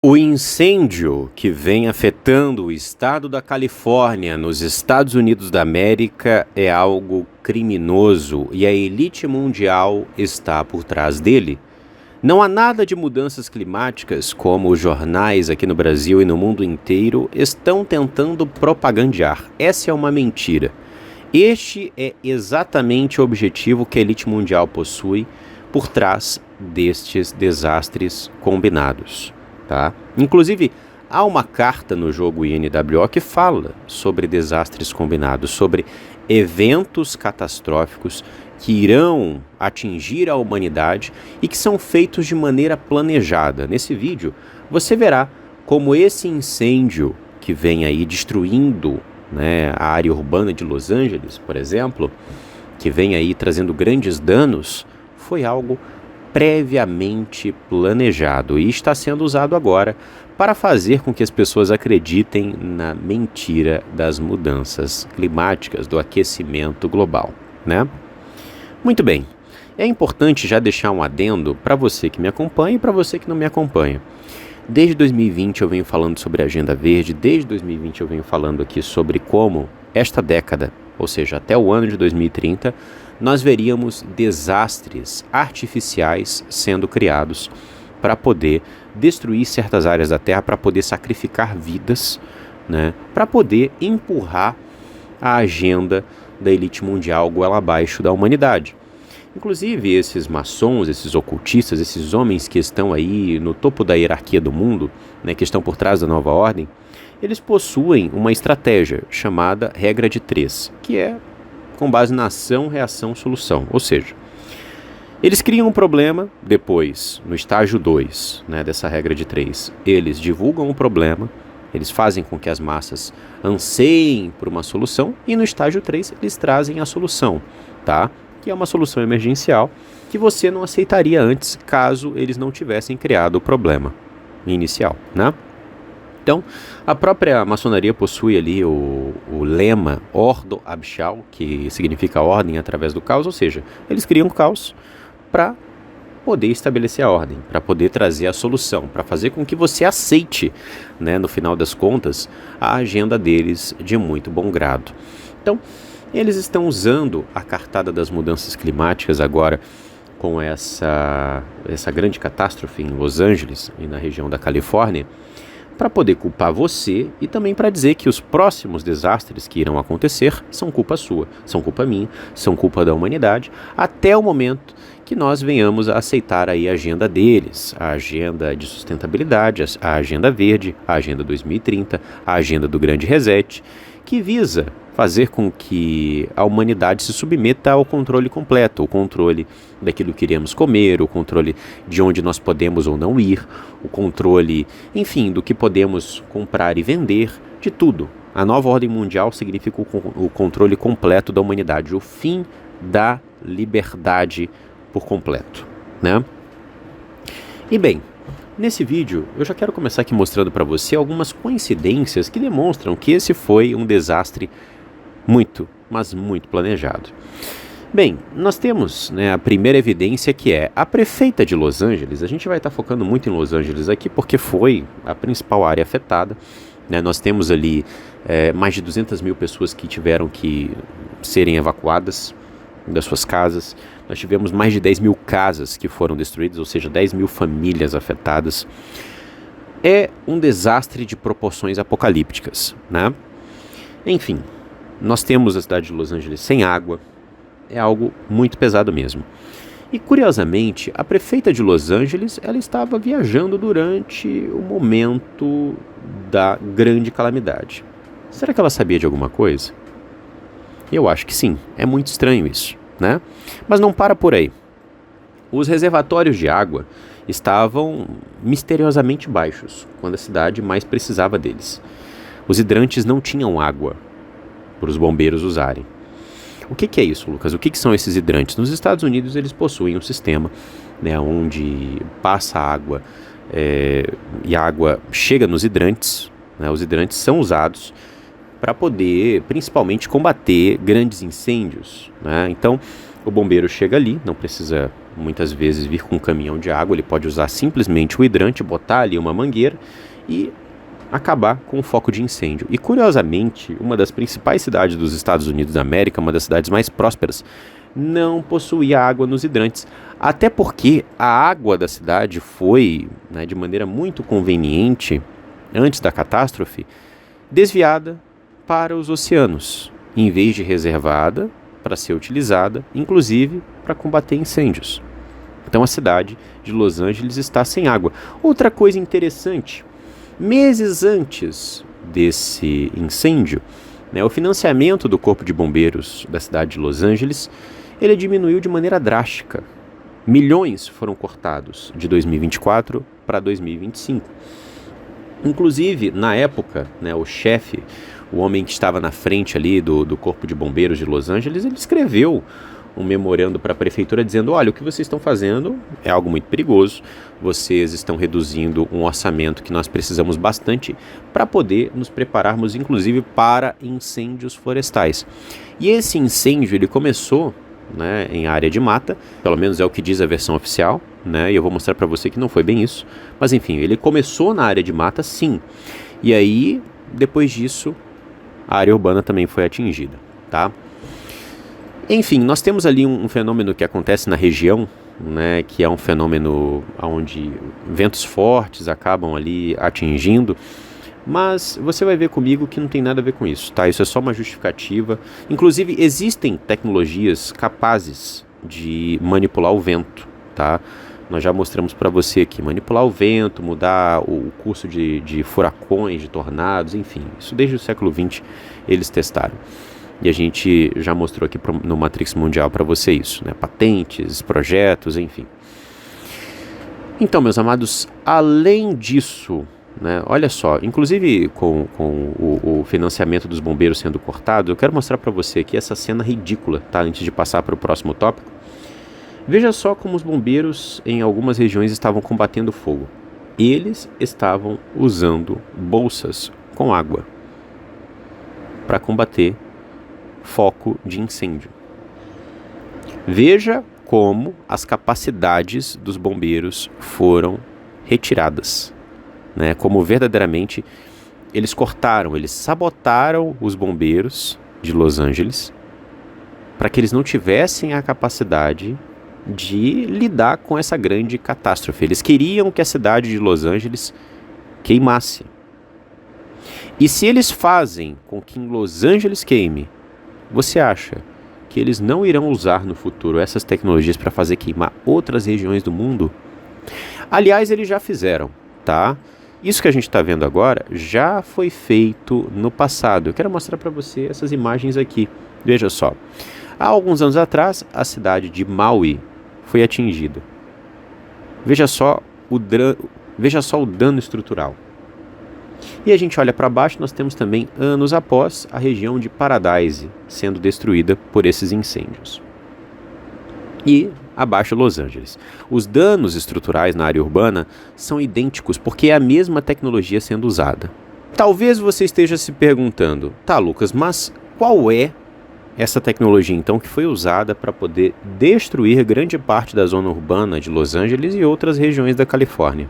O incêndio que vem afetando o estado da Califórnia, nos Estados Unidos da América, é algo criminoso e a elite mundial está por trás dele. Não há nada de mudanças climáticas como os jornais aqui no Brasil e no mundo inteiro estão tentando propagandear. Essa é uma mentira. Este é exatamente o objetivo que a elite mundial possui por trás destes desastres combinados. Tá? Inclusive, há uma carta no jogo INWO que fala sobre desastres combinados, sobre eventos catastróficos que irão atingir a humanidade e que são feitos de maneira planejada. Nesse vídeo, você verá como esse incêndio que vem aí destruindo, né, a área urbana de Los Angeles, por exemplo, que vem aí trazendo grandes danos, foi algo previamente planejado e está sendo usado agora para fazer com que as pessoas acreditem na mentira das mudanças climáticas, do aquecimento global, né? Muito bem, é importante já deixar um adendo para você que me acompanha e para você que não me acompanha. Desde 2020 eu venho falando sobre a Agenda Verde, desde 2020 eu venho falando aqui sobre como esta década, ou seja, até o ano de 2030, nós veríamos desastres artificiais sendo criados para poder destruir certas áreas da Terra, para poder sacrificar vidas, né, para poder empurrar a agenda da elite mundial goela abaixo da humanidade. Inclusive, esses maçons, esses ocultistas, esses homens que estão aí no topo da hierarquia do mundo, né, que estão por trás da nova ordem, eles possuem uma estratégia chamada regra de 3, que é com base na ação, reação, solução. Ou seja, eles criam um problema, depois, no estágio 2, né, dessa regra de 3, eles divulgam o problema, eles fazem com que as massas anseiem por uma solução, e no estágio 3 eles trazem a solução, tá? Que é uma solução emergencial que você não aceitaria antes, caso eles não tivessem criado o problema inicial, né? Então, a própria maçonaria possui ali o lema Ordo Abschau, que significa ordem através do caos, ou seja, eles criam o caos para poder estabelecer a ordem, para poder trazer a solução, para fazer com que você aceite, né, no final das contas, a agenda deles de muito bom grado. Então, eles estão usando a cartada das mudanças climáticas agora com essa grande catástrofe em Los Angeles e na região da Califórnia, para poder culpar você e também para dizer que os próximos desastres que irão acontecer são culpa sua, são culpa minha, são culpa da humanidade, até o momento que nós venhamos a aceitar aí a agenda deles, a agenda de sustentabilidade, a agenda verde, a agenda 2030, a agenda do grande reset, que visa fazer com que a humanidade se submeta ao controle completo, o controle daquilo que iremos comer, o controle de onde nós podemos ou não ir, o controle, enfim, do que podemos comprar e vender, de tudo. A nova ordem mundial significa o controle completo da humanidade, o fim da liberdade por completo, né? E bem, nesse vídeo eu já quero começar aqui mostrando para você algumas coincidências que demonstram que esse foi um desastre muito, mas muito planejado. Bem, nós temos, né, a primeira evidência, que é a prefeita de Los Angeles. A gente vai estar focando muito em Los Angeles aqui porque foi a principal área afetada, né? Nós temos ali mais de 200 mil pessoas que tiveram que serem evacuadas das suas casas. Nós tivemos mais de 10 mil casas que foram destruídas, ou seja, 10 mil famílias afetadas. É um desastre de proporções apocalípticas, né? Enfim, nós temos a cidade de Los Angeles sem água, é algo muito pesado mesmo. E curiosamente, a prefeita de Los Angeles, ela estava viajando durante o momento da grande calamidade. Será que ela sabia de alguma coisa? Eu acho que sim, é muito estranho isso, né? Mas não para por aí. Os reservatórios de água estavam misteriosamente baixos, quando a cidade mais precisava deles. Os hidrantes não tinham água para os bombeiros usarem. O que é isso, Lucas? O que são esses hidrantes? Nos Estados Unidos eles possuem um sistema, né, onde passa água e a água chega nos hidrantes, né? Os hidrantes são usados para poder, principalmente, combater grandes incêndios, né? Então, o bombeiro chega ali, não precisa muitas vezes vir com um caminhão de água, ele pode usar simplesmente o hidrante, botar ali uma mangueira e acabar com o foco de incêndio. E curiosamente, uma das principais cidades dos Estados Unidos da América, uma das cidades mais prósperas, não possuía água nos hidrantes, até porque a água da cidade foi, de maneira muito conveniente, antes da catástrofe, desviada para os oceanos, em vez de reservada para ser utilizada, inclusive para combater incêndios. Então a cidade de Los Angeles está sem água. Outra coisa interessante, meses antes desse incêndio, o financiamento do Corpo de Bombeiros da cidade de Los Angeles, ele diminuiu de maneira drástica. Milhões foram cortados de 2024 para 2025. Inclusive, na época, o chefe, o homem que estava na frente ali do Corpo de Bombeiros de Los Angeles, ele escreveu um memorando para a prefeitura dizendo: olha, o que vocês estão fazendo é algo muito perigoso, vocês estão reduzindo um orçamento que nós precisamos bastante para poder nos prepararmos, inclusive, para incêndios florestais. E esse incêndio, ele começou em área de mata, pelo menos é o que diz a versão oficial, e eu vou mostrar para você que não foi bem isso, mas enfim, ele começou na área de mata, sim, e aí, depois disso, a área urbana também foi atingida, tá? Enfim, nós temos ali um fenômeno que acontece na região, que é um fenômeno onde ventos fortes acabam ali atingindo, mas você vai ver comigo que não tem nada a ver com isso, tá? Isso é só uma justificativa. Inclusive, existem tecnologias capazes de manipular o vento, tá? Nós já mostramos para você aqui, manipular o vento, mudar o curso de furacões, de tornados, enfim. Isso desde o século XX eles testaram. E a gente já mostrou aqui no Matrix Mundial para você isso, patentes, projetos, enfim. Então, meus amados, além disso, olha só, inclusive com o financiamento dos bombeiros sendo cortado, eu quero mostrar para você aqui essa cena ridícula, tá? Antes de passar para o próximo tópico. Veja só como os bombeiros em algumas regiões estavam combatendo fogo. Eles estavam usando bolsas com água para combater foco de incêndio. Veja como as capacidades dos bombeiros foram retiradas, como verdadeiramente eles cortaram, eles sabotaram os bombeiros de Los Angeles para que eles não tivessem a capacidade de lidar com essa grande catástrofe. Eles queriam que a cidade de Los Angeles queimasse. E se eles fazem com que em Los Angeles queime, você acha que eles não irão usar no futuro essas tecnologias para fazer queimar outras regiões do mundo? Aliás, eles já fizeram, tá? Isso que a gente está vendo agora já foi feito no passado. Eu quero mostrar para você essas imagens aqui. Veja só. Há alguns anos atrás, a cidade de Maui foi atingida. Veja só o dano estrutural. E a gente olha para baixo, nós temos também, anos após, a região de Paradise sendo destruída por esses incêndios. E abaixo Los Angeles. Os danos estruturais na área urbana são idênticos porque é a mesma tecnologia sendo usada. Talvez você esteja se perguntando, tá, Lucas, mas qual é essa tecnologia então que foi usada para poder destruir grande parte da zona urbana de Los Angeles e outras regiões da Califórnia?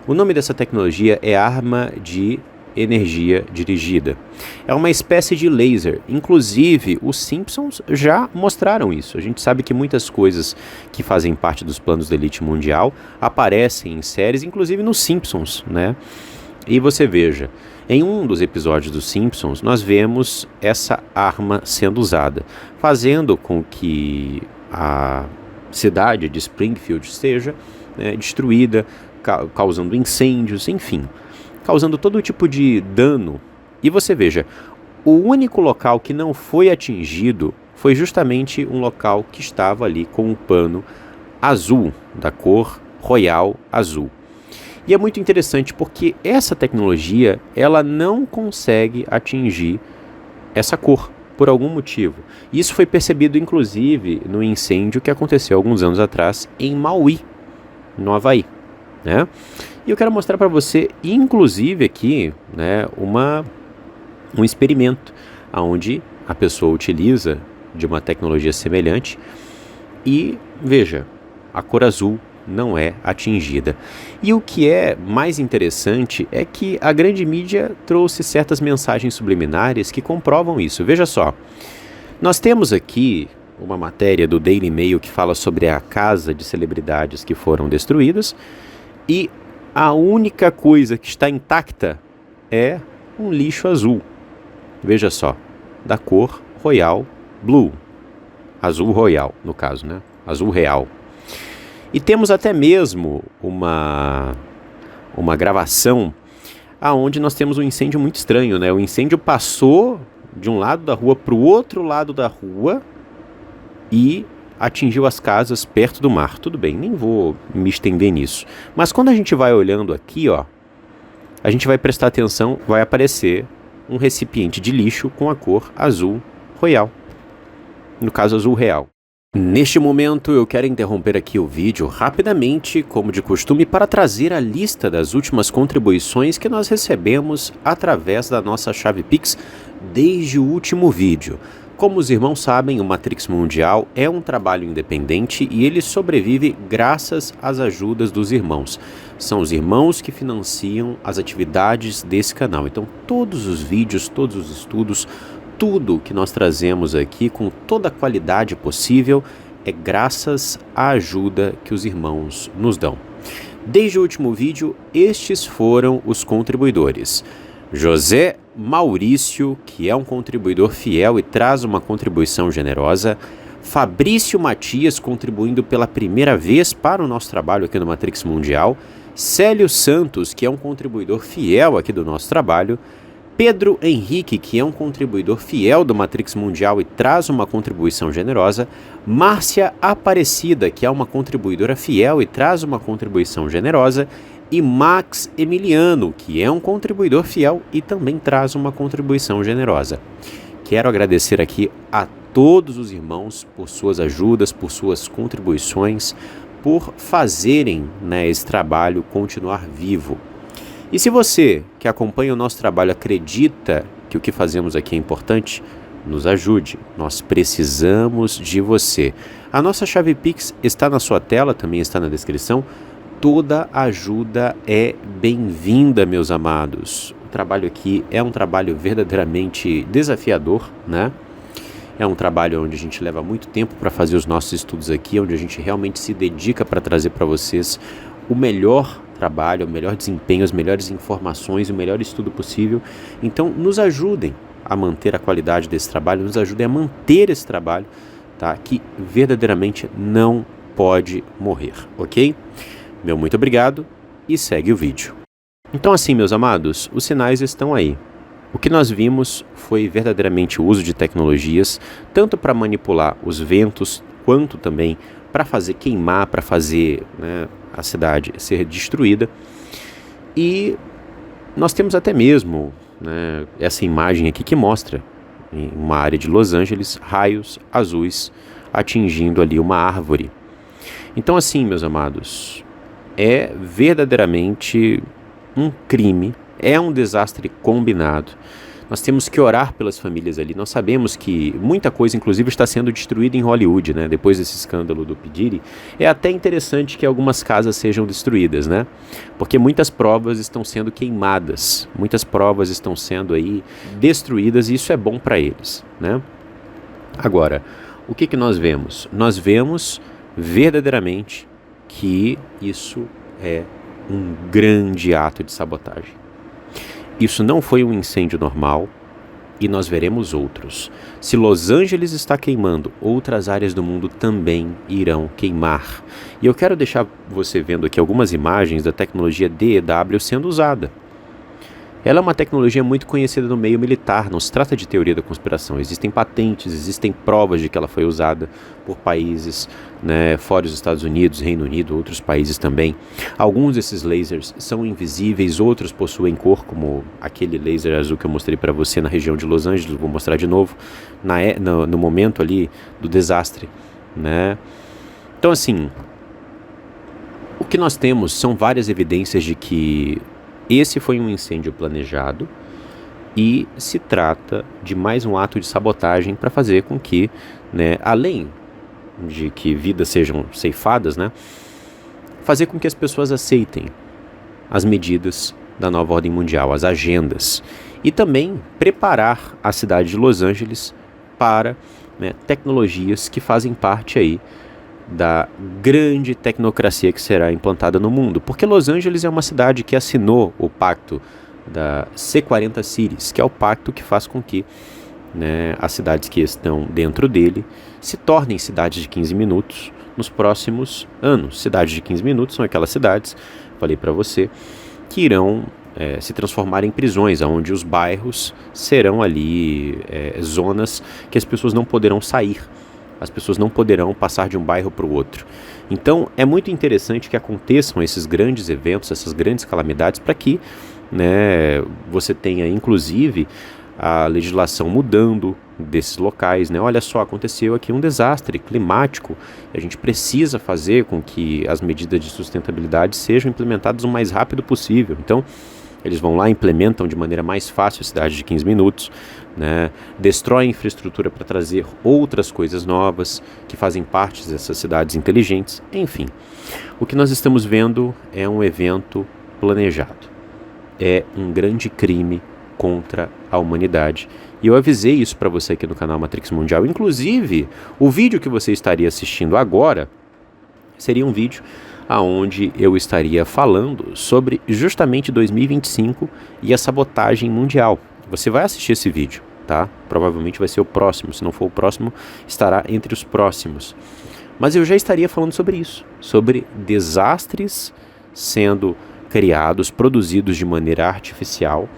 O nome dessa tecnologia é arma de energia dirigida. É uma espécie de laser. Inclusive, os Simpsons já mostraram isso. A gente sabe que muitas coisas que fazem parte dos planos da elite mundial aparecem em séries, inclusive nos Simpsons, E você veja, em um dos episódios dos Simpsons, nós vemos essa arma sendo usada, fazendo com que a cidade de Springfield seja destruída, causando incêndios, enfim, causando todo tipo de dano. E você veja, o único local que não foi atingido foi justamente um local que estava ali com um pano azul, da cor royal azul. E é muito interessante porque essa tecnologia, ela não consegue atingir essa cor, por algum motivo. Isso foi percebido, inclusive, no incêndio que aconteceu alguns anos atrás em Maui, no Havaí. E eu quero mostrar para você, inclusive aqui, um experimento onde a pessoa utiliza de uma tecnologia semelhante e, veja, a cor azul não é atingida. E o que é mais interessante é que a grande mídia trouxe certas mensagens subliminares que comprovam isso. Veja só, nós temos aqui uma matéria do Daily Mail que fala sobre a casa de celebridades que foram destruídas e a única coisa que está intacta é um lixo azul. Veja só, da cor Royal Blue. Azul Royal, no caso, né? Azul real. E temos até mesmo uma gravação aonde nós temos um incêndio muito estranho, né? O incêndio passou de um lado da rua para o outro lado da rua e atingiu as casas perto do mar. Tudo bem, nem vou me estender nisso. Mas quando a gente vai olhando aqui, ó, a gente vai prestar atenção, vai aparecer um recipiente de lixo com a cor azul royal. No caso, azul real. Neste momento, eu quero interromper aqui o vídeo rapidamente, como de costume, para trazer a lista das últimas contribuições que nós recebemos através da nossa chave Pix desde o último vídeo. Como os irmãos sabem, o Matrix Mundial é um trabalho independente e ele sobrevive graças às ajudas dos irmãos. São os irmãos que financiam as atividades desse canal. Então, todos os vídeos, todos os estudos, tudo que nós trazemos aqui com toda a qualidade possível é graças à ajuda que os irmãos nos dão. Desde o último vídeo, estes foram os contribuidores. José Maurício, que é um contribuidor fiel e traz uma contribuição generosa. Fabrício Matias, contribuindo pela primeira vez para o nosso trabalho aqui no Matrix Mundial. Célio Santos, que é um contribuidor fiel aqui do nosso trabalho. Pedro Henrique, que é um contribuidor fiel do Matrix Mundial e traz uma contribuição generosa. Márcia Aparecida, que é uma contribuidora fiel e traz uma contribuição generosa. E Max Emiliano, que é um contribuidor fiel e também traz uma contribuição generosa. Quero agradecer aqui a todos os irmãos por suas ajudas, por suas contribuições, por fazerem, né, esse trabalho continuar vivo. E se você que acompanha o nosso trabalho acredita que o que fazemos aqui é importante, nos ajude. Nós precisamos de você. A nossa chave Pix está na sua tela, também está na descrição. Toda ajuda é bem-vinda, meus amados. O trabalho aqui é um trabalho verdadeiramente desafiador, né? É um trabalho onde a gente leva muito tempo para fazer os nossos estudos aqui, onde a gente realmente se dedica para trazer para vocês o melhor trabalho, o melhor desempenho, as melhores informações, o melhor estudo possível. Então, nos ajudem a manter a qualidade desse trabalho, nos ajudem a manter esse trabalho, tá? Que verdadeiramente não pode morrer, ok? Meu muito obrigado e segue o vídeo. Então assim, meus amados, os sinais estão aí. O que nós vimos foi verdadeiramente o uso de tecnologias, tanto para manipular os ventos, quanto também para fazer queimar, para fazer, né, a cidade ser destruída. E nós temos até mesmo, né, essa imagem aqui que mostra em uma área de Los Angeles raios azuis atingindo ali uma árvore. Então assim, meus amados, é verdadeiramente um crime, é um desastre combinado. Nós temos que orar pelas famílias ali. Nós sabemos que muita coisa, inclusive, está sendo destruída em Hollywood, né? Depois desse escândalo do P. Diddy. É até interessante que algumas casas sejam destruídas, né? Porque muitas provas estão sendo queimadas, muitas provas estão sendo aí destruídas e isso é bom para eles, né? Agora, o que nós vemos? Nós vemos verdadeiramente que isso é um grande ato de sabotagem. Isso não foi um incêndio normal e nós veremos outros. Se Los Angeles está queimando, outras áreas do mundo também irão queimar. E eu quero deixar você vendo aqui algumas imagens da tecnologia DEW sendo usada. Ela é uma tecnologia muito conhecida no meio militar, não se trata de teoria da conspiração. Existem patentes, existem provas de que ela foi usada por países, né, fora dos Estados Unidos, Reino Unido, outros países também. Alguns desses lasers são invisíveis, outros possuem cor, como aquele laser azul que eu mostrei para você na região de Los Angeles, vou mostrar de novo, no momento ali do desastre, né? Então assim, o que nós temos são várias evidências de que esse foi um incêndio planejado e se trata de mais um ato de sabotagem para fazer com que, né, além de que vidas sejam ceifadas, né? Fazer com que as pessoas aceitem as medidas da nova ordem mundial, as agendas, e também preparar a cidade de Los Angeles para, né, tecnologias que fazem parte aí da grande tecnocracia que será implantada no mundo, porque Los Angeles é uma cidade que assinou o pacto da C40 Cities, que é o pacto que faz com que, né, as cidades que estão dentro dele se tornem cidades de 15 minutos nos próximos anos. Cidades de 15 minutos são aquelas cidades, falei para você, que irão se transformar em prisões, onde os bairros serão ali zonas que as pessoas não poderão sair, as pessoas não poderão passar de um bairro para o outro. Então é muito interessante que aconteçam esses grandes eventos, essas grandes calamidades, para que, né, você tenha inclusive a legislação mudando desses locais, né? Olha só, aconteceu aqui um desastre climático, a gente precisa fazer com que as medidas de sustentabilidade sejam implementadas o mais rápido possível. Então eles vão lá, implementam de maneira mais fácil a cidade de 15 minutos, né? Destroem infraestrutura para trazer outras coisas novas que fazem parte dessas cidades inteligentes. Enfim, o que nós estamos vendo é um evento planejado, é um grande crime contra a humanidade. E eu avisei isso para você aqui no canal Matrix Mundial. Inclusive, o vídeo que você estaria assistindo agora seria um vídeo aonde eu estaria falando sobre justamente 2025 e a sabotagem mundial. Você vai assistir esse vídeo, tá? Provavelmente vai ser o próximo. Se não for o próximo, estará entre os próximos. Mas eu já estaria falando sobre isso, sobre desastres sendo criados, produzidos de maneira artificial,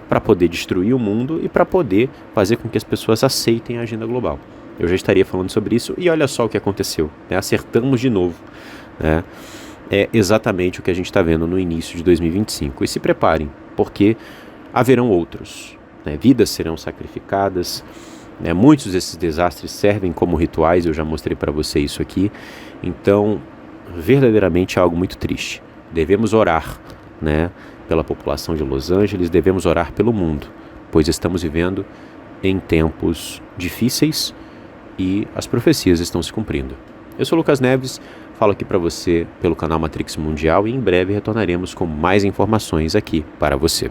para poder destruir o mundo e para poder fazer com que as pessoas aceitem a agenda global. Eu já estaria falando sobre isso e olha só o que aconteceu, né? Acertamos de novo, né? É exatamente o que a gente está vendo no início de 2025. E se preparem, porque haverão outros, né? Vidas serão sacrificadas, né? Muitos desses desastres servem como rituais, eu já mostrei para você isso aqui. Então, verdadeiramente é algo muito triste. Devemos orar, né, pela população de Los Angeles, devemos orar pelo mundo, pois estamos vivendo em tempos difíceis e as profecias estão se cumprindo. Eu sou Lucas Neves, falo aqui para você pelo canal Matrix Mundial e em breve retornaremos com mais informações aqui para você.